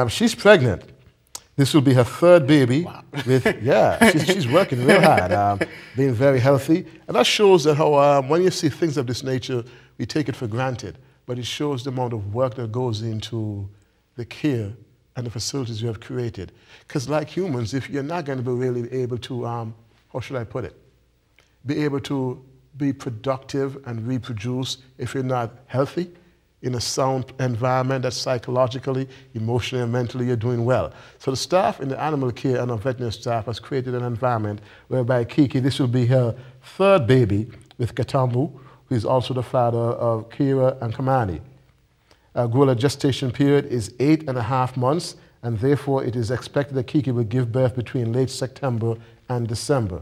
She's pregnant. This will be her third baby. Wow. She's working real hard, being very healthy. And that shows that how when you see things of this nature, we take it for granted. But it shows the amount of work that goes into the care and the facilities you have created. Because like humans, if you're not going to be really able to, how should I put it, be able to be productive and reproduce if you're not healthy, in a sound environment that psychologically, emotionally, and mentally you're doing well. So the staff in the animal care and our veterinary staff has created an environment whereby Kiki, this will be her third baby with Katambu, who is also the father of Kira and Kamani. Gorilla gestation period is 8.5 months, and therefore it is expected that Kiki will give birth between late September and December.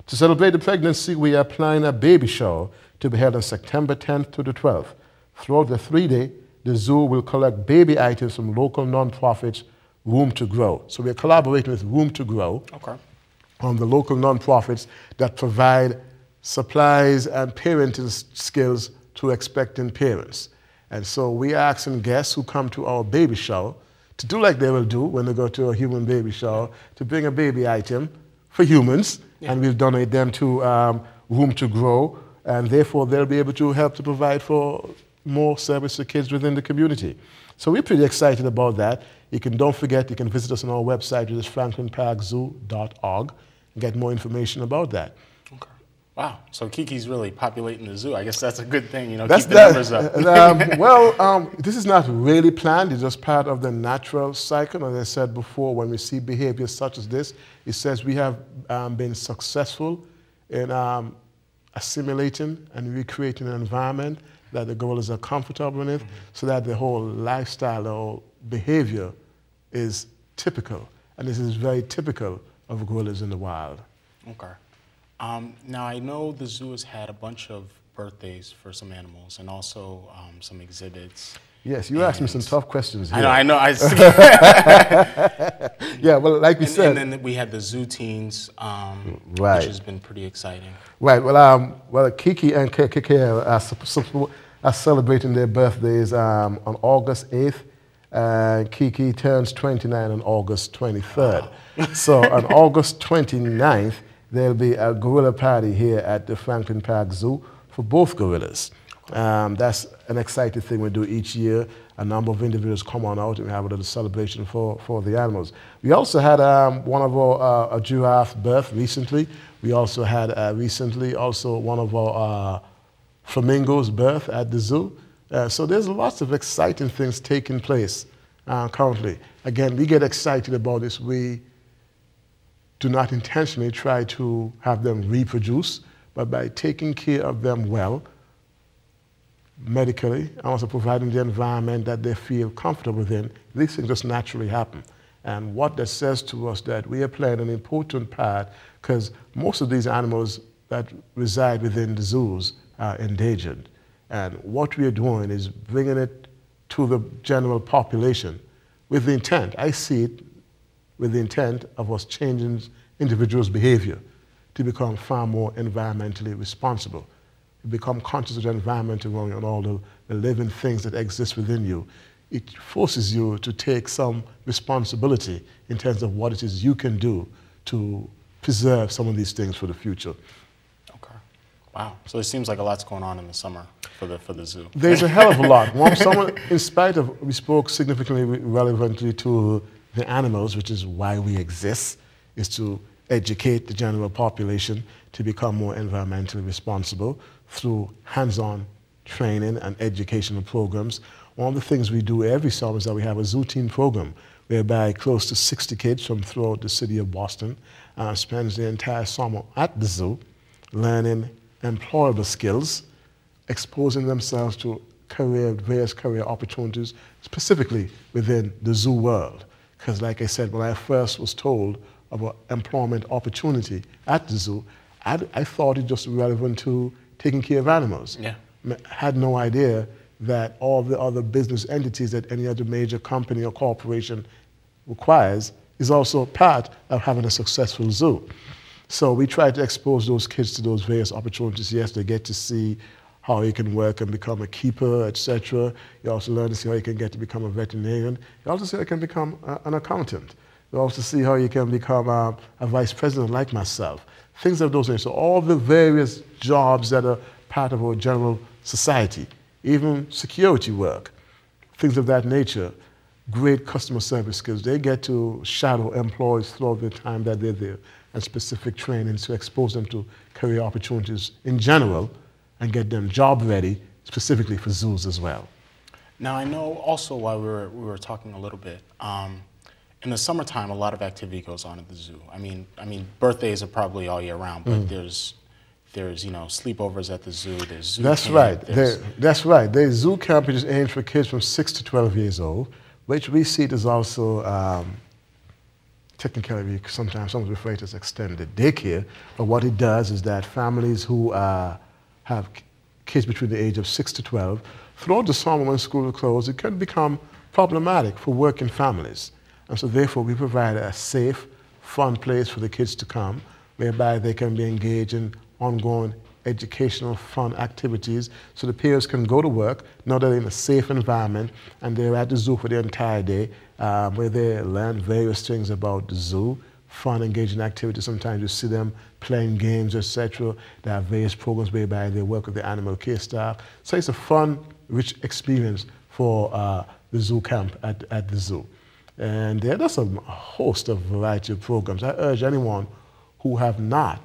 To celebrate the pregnancy, we are planning a baby shower to be held on September 10th to the 12th. Throughout the 3-day, the zoo will collect baby items from local non-profits, Room to Grow. So we're collaborating with Room to Grow on the local non-profits that provide supplies and parenting skills to expectant parents. And so we are asking guests who come to our baby shower to do like they will do when they go to a human baby shower, to bring a baby item for humans, and we'll donate them to Room to Grow, and therefore they'll be able to help to provide for more service to kids within the community. So we're pretty excited about that. Don't forget, you can visit us on our website, which is franklinparkzoo.org, and get more information about that. Okay. Wow. So Kiki's really populating the zoo. I guess that's a good thing, you know, keep the numbers up. This is not really planned. It's just part of the natural cycle. As I said before, when we see behaviors such as this, it says we have been successful in assimilating and recreating an environment that the gorillas are comfortable in it, so that the whole lifestyle or behavior is typical. And this is very typical of gorillas in the wild. Okay. Now, I know the zoo has had a bunch of birthdays for some animals and also some exhibits. Yes, you asked me some tough questions here. I know. Yeah, well, like we said. And then we had the zoo teens, right, which has been pretty exciting. Right. Well, Kiki and Keke are celebrating their birthdays on August 8th. Kiki turns 29 on August 23rd. Wow. So on August 29th, there'll be a gorilla party here at the Franklin Park Zoo for both gorillas. That's an exciting thing we do each year. A number of individuals come on out and we have a little celebration for the animals. We also had one of our a giraffe birth recently. We also had recently also one of our flamingos birth at the zoo. So there's lots of exciting things taking place currently. Again, we get excited about this. We do not intentionally try to have them reproduce, but by taking care of them well, medically, and also providing the environment that they feel comfortable within, these things just naturally happen. And what that says to us that we are playing an important part, because most of these animals that reside within the zoos are endangered. And what we are doing is bringing it to the general population with the intent, I see it with the intent of us changing individuals' behavior to become far more environmentally responsible, to become conscious of the environment around you and all the living things that exist within you. It forces you to take some responsibility in terms of what it is you can do to preserve some of these things for the future. Okay. Wow. So it seems like a lot's going on in the summer for the zoo. There's a hell of a lot. In spite of, we spoke significantly relevantly to the animals, which is why we exist, is to educate the general population to become more environmentally responsible through hands-on training and educational programs. One of the things we do every summer is that we have a zoo teen program whereby close to 60 kids from throughout the city of Boston spends the entire summer at the zoo learning employable skills, exposing themselves to various career opportunities, specifically within the zoo world. Because like I said, when I first was told about employment opportunity at the zoo, I thought it just relevant to taking care of animals. Yeah. I had no idea that all the other business entities that any other major company or corporation requires is also part of having a successful zoo. So we try to expose those kids to those various opportunities. Yes, they get to see how you can work and become a keeper, etc. You also learn to see how you can get to become a veterinarian. You also see how you can become an accountant. You also see how you can become a vice president like myself. Things of those nature. So all the various jobs that are part of our general society, even security work, things of that nature, great customer service skills. They get to shadow employees throughout the time that they're there and specific trainings to expose them to career opportunities in general and get them job ready specifically for zoos as well. Now I know also while we were talking a little bit, in the summertime a lot of activity goes on at the zoo. I mean birthdays are probably all year round, but there's you know, sleepovers at the zoo, there's zoo That's camp, right. That's right. There's zoo camp which is aimed for kids from 6 to 12 years old, which we see it as also technically sometimes some refer to as extended daycare. But what it does is that families who have kids between the age of 6 to 12, throughout the summer when school is closed, it can become problematic for working families. And so therefore we provide a safe, fun place for the kids to come, whereby they can be engaged in ongoing educational, fun activities, so the parents can go to work, know that they're in a safe environment, and they're at the zoo for the entire day, where they learn various things about the zoo, fun, engaging activities. Sometimes you see them playing games, etc. There are various programs whereby they work with the animal care staff. So it's a fun, rich experience for the zoo camp at the zoo. And there's a host of variety of programs. I urge anyone who have not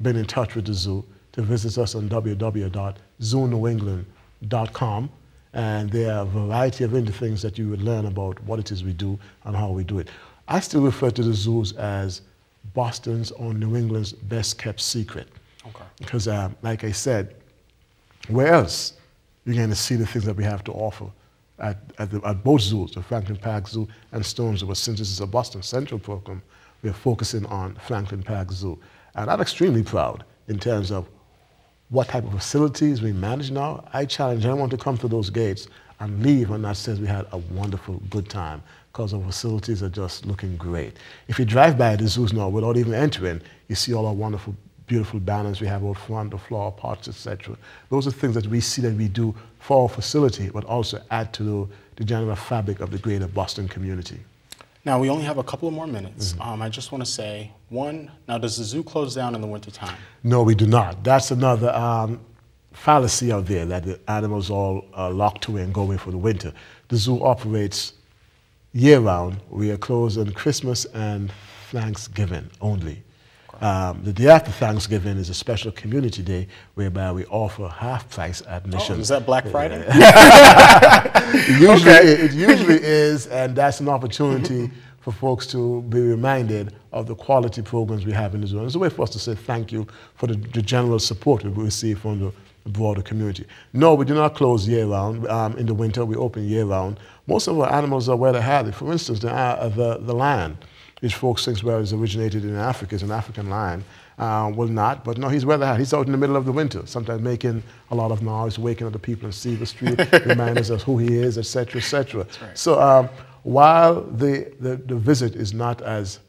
been in touch with the zoo to visit us on www.zoonewengland.com, and there are a variety of things that you would learn about what it is we do and how we do it. I still refer to the zoos as Boston's or New England's best kept secret. Okay. Because like I said, where else you're going to see the things that we have to offer at both zoos, the Franklin Park Zoo and Stone Zoo. But since this is a Boston Central program, we're focusing on Franklin Park Zoo. And I'm extremely proud in terms of what type of facilities we manage now. I challenge anyone to come through those gates and leave and that says we had a wonderful, good time, because our facilities are just looking great. If you drive by the zoos now without even entering, you see all our wonderful, beautiful banners we have out front, the flower pots, etc. Those are things that we see that we do for our facility, but also add to the general fabric of the greater Boston community. Now, we only have a couple of more minutes. I just want to say, one, now does the zoo close down in the wintertime? No, we do not. That's another fallacy out there, that the animals all are locked away and go away for the winter. The zoo operates year-round. We are closed on Christmas and Thanksgiving only. The day after Thanksgiving is a special community day whereby we offer half-price admission. Oh, is that Black Friday? It usually is, and that's an opportunity for folks to be reminded of the quality programs we have in the zoo. And it's a way for us to say thank you for the general support we receive from the broader community. No, we do not close year-round. In the winter, we open year-round. Most of our animals are weather-hardy. For instance, the lion, which folks think is originated in Africa, is an African lion, will not, but no, he's weather-hardy. He's out in the middle of the winter, sometimes making a lot of noise, waking up the people in Seaver Street, reminding us of who he is, etc., etc. Right. So while the visit is not as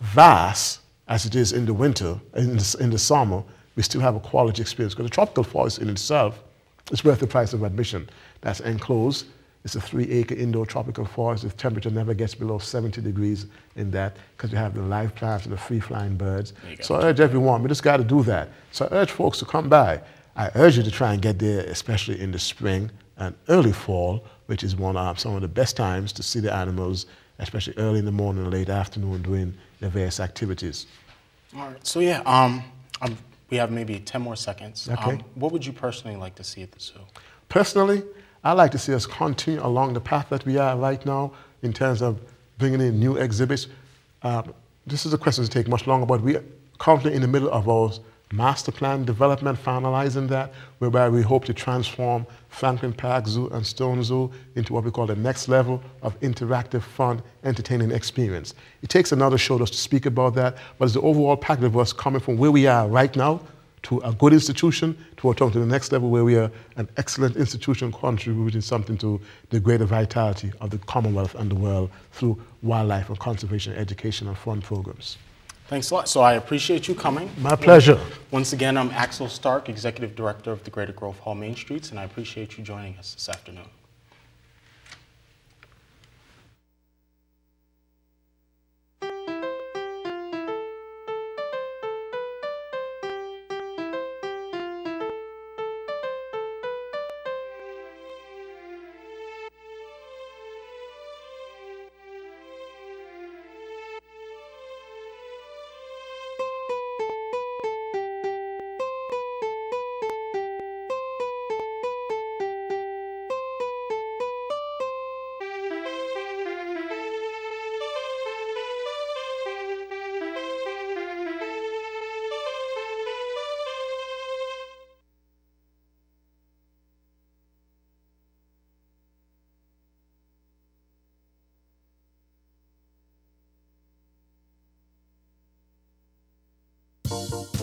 vast as it is in the winter, in the summer, we still have a quality experience, because the tropical forest in itself is worth the price of admission. That's enclosed. It's a 3-acre indoor tropical forest. The temperature never gets below 70 degrees in that, because you have the live plants and the free-flying birds. So I urge everyone, we just got to do that. So I urge folks to come by. I urge you to try and get there, especially in the spring and early fall, which is some of the best times to see the animals, especially early in the morning and late afternoon doing their various activities. All right. So yeah, we have maybe 10 more seconds. Okay. What would you personally like to see at the zoo? Personally, I'd like to see us continue along the path that we are right now in terms of bringing in new exhibits. This is a question to take much longer, but we are currently in the middle of our master plan development, finalizing that, whereby we hope to transform Franklin Park Zoo and Stone Zoo into what we call the next level of interactive, fun, entertaining experience. It takes another show to speak about that, but it's the overall package of us coming from where we are right now to a good institution, to the next level where we are an excellent institution contributing something to the greater vitality of the Commonwealth and the world through wildlife and conservation, education and fun programs. Thanks a lot. So I appreciate you coming. My pleasure. Once again, I'm Axel Starke, Executive Director of the Greater Grove Hall Main Streets, and I appreciate you joining us this afternoon. You